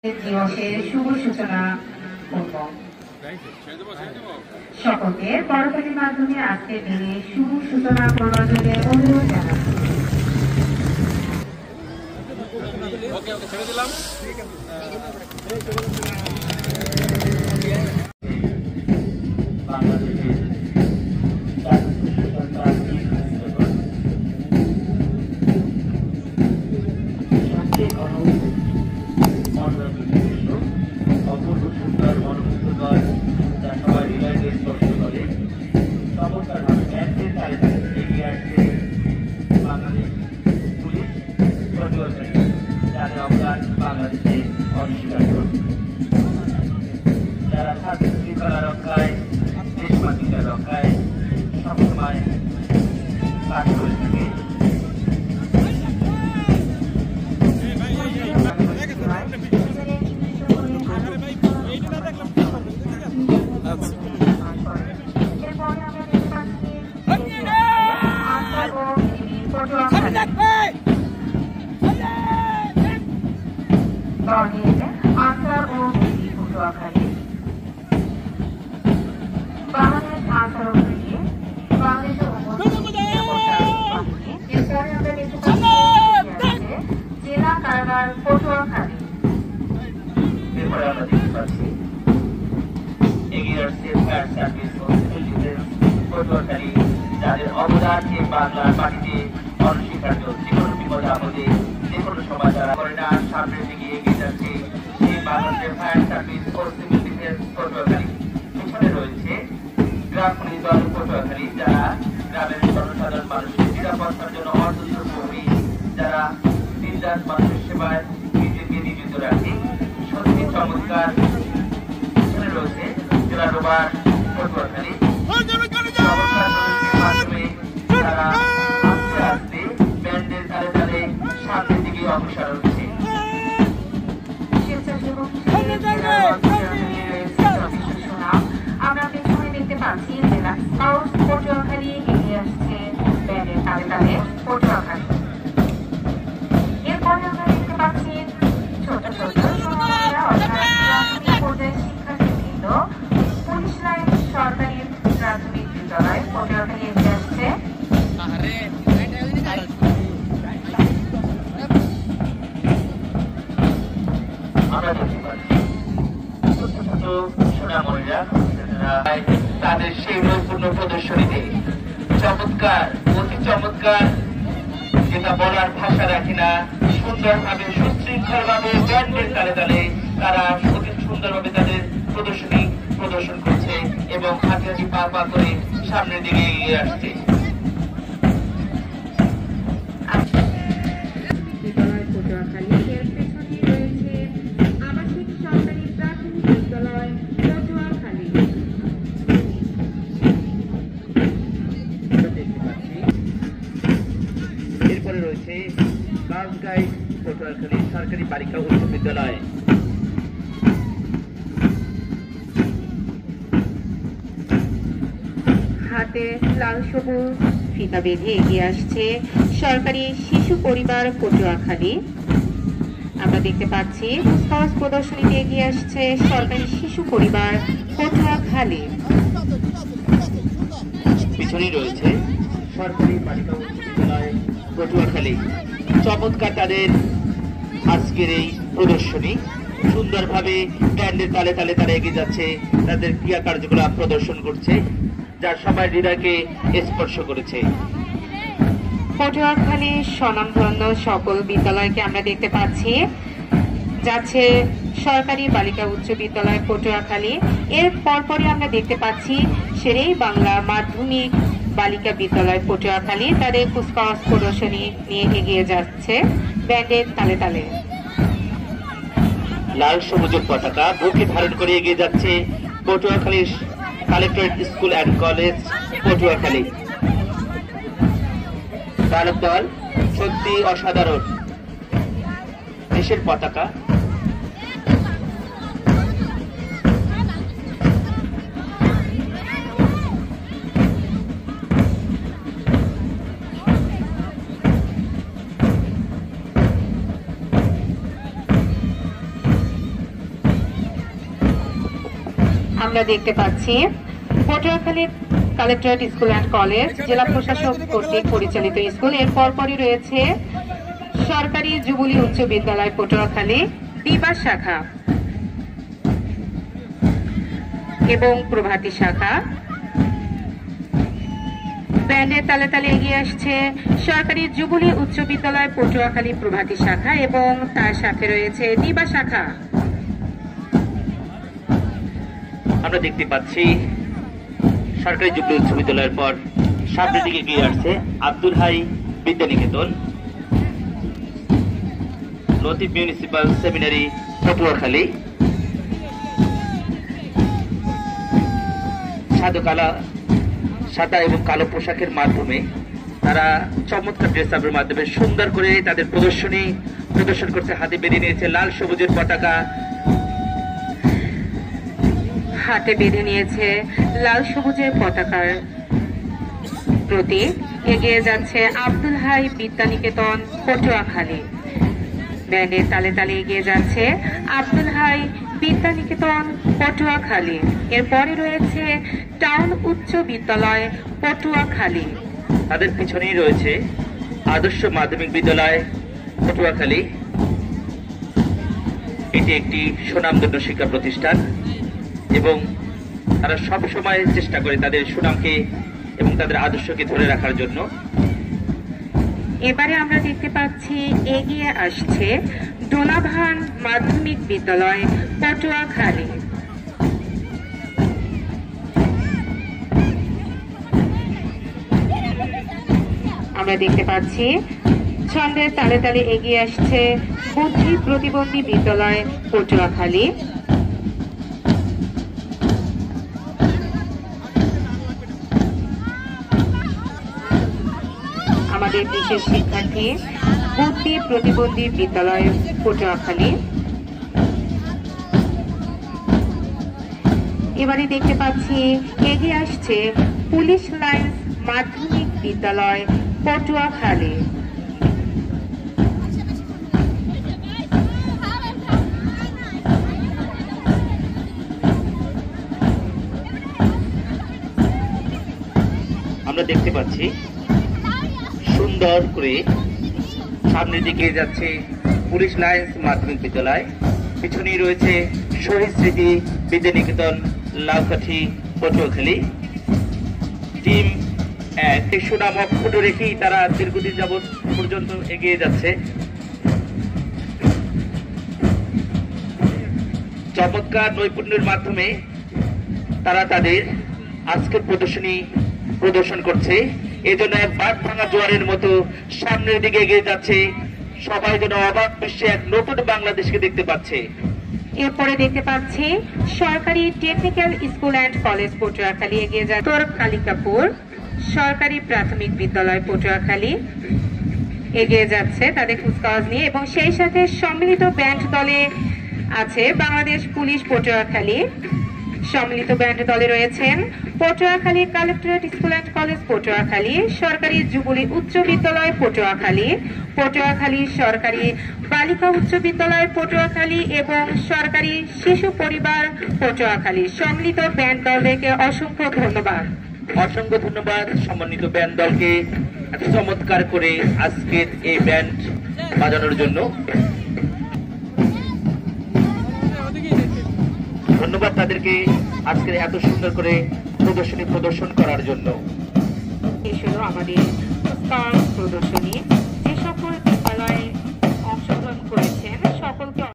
দিবসের শুভ সূচনা করব। সকলকে করতালির মাধ্যমে আজকের দিনে শুভ সূচনা করবার জন্য অনুরোধ জানাচ্ছি। যারা শান্তি শৃঙ্খলা রক্ষায় দেশ মাতৃকা রক্ষায় সবসময় কাজ করে থাকে। আচার ও পটুয়াখালী বাংলাদেশ আচার ও বাংলাদেশের এরপরে আমরা দেখতে পাচ্ছি জেলা কারাগার পটুয়াখালী। এরপরে আমরা দেখতে পাচ্ছি এগিয়ে আসছে ফায়ার সার্ভিস ও সিভিল ডিফেন্স পটুয়াখালী, যাদের অবদানকে বাংলার মাটিতে অনস্বীকার্য। যে কোনো বিপদ আপদে যে কোনো সময় যারা করে না সামনের দিকে এগিয়ে যাচ্ছে সেই বাংলাদেশের ফায়ার সার্ভিস ও সিভিল ডিফেন্স পটুয়াখালী। পিছনে রয়েছে গ্রাম পুলিশ দল পটুয়াখালী, যারা গ্রামের জনসাধারণ মানুষের নিরাপত্তার জন্য অন্তত কর্মী, যারা দিনরাত মানুষের সেবায় নিজেকে নিয়োজিত রাখে। সত্যি চমৎকার। পিছনে রয়েছে জেলা রোবার পটুয়াখালী, মাধ্যমে তারা আস্তে আস্তে ব্যান্ডের তালে তালে সামনের দিকে অগ্রসর হচ্ছে। আমরা পেছনে দেখতে পাচ্ছি জেলা স্কাউট পটুয়াখালী এগিয়ে আসছে ব্যান্ডের তালে তালে পটুয়াখালী। এরপরে আমরা দেখতে পাচ্ছি ছোট ছোট পর্যায়ের শিক্ষার্থীবৃন্দ পুলিশ লাইন সরকারি প্রাথমিক বিদ্যালয় পটুয়াখালী এগিয়ে আসছে। আমরা দেখতে পাচ্ছি ছোট ছোট সোনামণিরা তাদের সেই নৈপুণ্য প্রদর্শনীতে চমৎকার, অতি চমৎকার, যেটা বলার ভাষা রাখি না, সুন্দরভাবে সুশৃঙ্খল ভাবে ব্যান্ডের তালে তালে তারা অতি সুন্দরভাবে তাদের প্রদর্শনী প্রদর্শন করছে এবং হাঁটি হাঁটি পা পা করে সামনের দিকে এগিয়ে আসছে। এরপরে রয়েছে গার্লস গাইড পটুয়াখালী সরকারি বালিকা উচ্চ বিদ্যালয়। হাতে লাল সবুজ ফিতা বেঁধে এগিয়ে আসছে সরকারি শিশু পরিবার পটুয়াখালী। আমরা দেখতে পাচ্ছি কুচকাওয়াজ প্রদর্শনীতে এগিয়ে আসছে সরকারি শিশু পরিবার পটুয়াখালী। পিছনেই রয়েছে সরকারি বালিকা উচ্চ বিদ্যালয় পটুয়াখালী। চমৎকার তাদের আজকের এই প্রদর্শনী, সুন্দরভাবে ব্যান্ডের তালে তালে তারা এগিয়ে যাচ্ছে, তাদের ক্রিয়া কার্যকলাপ প্রদর্শন করছে, যার সবাই হৃদয়কে স্পর্শ করেছে। পটুয়াখালী স্বনামধন্য সকল বিদ্যালয়কে আমরা দেখতে পাচ্ছি যাচ্ছে সরকারি বালিকা উচ্চ বিদ্যালয় পটুয়াখালী। এর পরপরই আমরা দেখতে পাচ্ছি শেরেই বাংলা মাধ্যমিক বালিকা বিদ্যালয় পটুয়াখালী, তাদের কুচকাওয়াজ প্রদর্শনী নিয়ে এগিয়ে যাচ্ছে ব্যান্ডের তালে তালে। লাল সবুজ পতাকা বুকে ধারণ করে এগিয়ে যাচ্ছে Patuakhali collectorate school and college Patuakhali. বালক দল সত্যি অসাধারণ। দেশের পতাকা আমরা দেখতে পাচ্ছি Patuakhali collectorate school and college জেলা প্রশাসক কর্তৃক পরিচালিত স্কুল। এর পরপরই রয়েছে সরকারি যুবলী উচ্চ বিদ্যালয় পটুয়াখালী দিবা শাখা এবং প্রভাতী শাখা। ব্যান্ডের তালে তালে এগিয়ে আসছে সরকারি যুবলী উচ্চ বিদ্যালয় পটুয়াখালী প্রভাতী শাখা এবং তার সাথে রয়েছে দিবা শাখা। আমরা দেখতে পাচ্ছি সরকারি যুবলী উচ্চ বিদ্যালয়ের পর সামনের দিকে এগিয়ে আসছে আব্দুল হাই বিদ্যানিকেতন, লতিফ মিউনিসিপাল সেমিনারি পটুয়াখালী। সাদা এবং কালো পোশাকের মাধ্যমে তারা চমৎকার ড্রেস আপের মাধ্যমে সুন্দর করে তাদের প্রদর্শন করছে। হাতে বেঁধে নিয়েছে লাল সবুজের পতাকা, হাতে বেঁধে নিয়েছে লাল সবুজের পতাকার প্রতীক। এগিয়ে যাচ্ছে আব্দুল হাই বিদ্যানিকেতন পটুয়াখালী। ব্যান্ডের তালে তালে এগিয়ে যাচ্ছে আব্দুল হাই বিদ্যানিকেতন পটুয়াখালী। এরপরে রয়েছে টাউন উচ্চ বিদ্যালয় পটুয়াখালী। তাদের পিছনেই রয়েছে আদর্শ মাধ্যমিক বিদ্যালয় পটুয়াখালী। এটি একটি সুনামধন্য শিক্ষা প্রতিষ্ঠান এবং তারা সব সময় চেষ্টা করে তাদের সুনামকে এবং তাদের আদর্শকে ধরে রাখার জন্য। এবারে আমরা দেখতে পাচ্ছি এগিয়ে আসছে ডোনাভান মাধ্যমিক বিদ্যালয় পটুয়াখালী। আমরা দেখতে পাচ্ছি ছন্দের তালে তালে এগিয়ে আসছে বুদ্ধি প্রতিবন্ধী বিদ্যালয় পটুয়াখালী। আমাদের বিশেষ শিক্ষার্থী বুদ্ধি প্রতিবন্ধী বিদ্যালয় পটুয়াখালী। এবারে দেখতে পাচ্ছি এগিয়ে আসছে পুলিশ লাইন্স মাধ্যমিক বিদ্যালয় পটুয়াখালী। আমরা দেখতে পাচ্ছি সুন্দর করে সামনের দিকে যাচ্ছে পুলিশ লাইন্স মাধ্যমিক বিদ্যালয়। পিছনেই রয়েছে শহীদ স্মৃতি বিদ্যানিকেতন লাউকাঠি পটুয়াখালী। টিম এক সুনাম অক্ষুণ্ণ রেখেই তারা দীর্ঘদিন যাবৎ পর্যন্ত এগিয়ে যাচ্ছে। চমৎকার নৈপুণ্যের মাধ্যমে তারা তাদের আজকের প্রদর্শন করছে। এজন্য এক বাঁধ ভাঙা জোয়ারের মতো সামনের দিকে এগিয়ে যাচ্ছে। সবাই যেন অবাক বিশ্বে এক নতুন বাংলাদেশকে দেখতে পাচ্ছে। এরপরে দেখতে পাচ্ছি সরকারি technical school and college Patuakhali এগিয়ে যাচ্ছে তোর কালিকাপুর সরকারি প্রাথমিক বিদ্যালয় পটুয়াখালী এগিয়ে যাচ্ছে তাদের কুচকাওয়াজ নিয়ে এবং সেই সাথে সম্মিলিত ব্যান্ড দলে আছে বাংলাদেশ পুলিশ পটুয়াখালী। সম্মিলিত ব্যান্ড দলে রয়েছেন Patuakhali collectorate school and college Patuakhali, সরকারি যুবলী উচ্চ বিদ্যালয় পটুয়াখালী, পটুয়াখালী সরকারি বালিকা উচ্চ বিদ্যালয় পটুয়াখালী এবং সরকারি শিশু পরিবার পটুয়াখালী। সম্মিলিত ব্যান্ড দলকে অসংখ্য ধন্যবাদ। অসংখ্য ধন্যবাদ সম্মানিত ব্যান্ড দলকে এত চমৎকার করে আজকের এই ব্যান্ড বাজানোর জন্য। ধন্যবাদ তাদেরকে আজকের এত সুন্দর করে প্রদর্শন করার জন্য। এই হলো আমাদের প্রদর্শনী।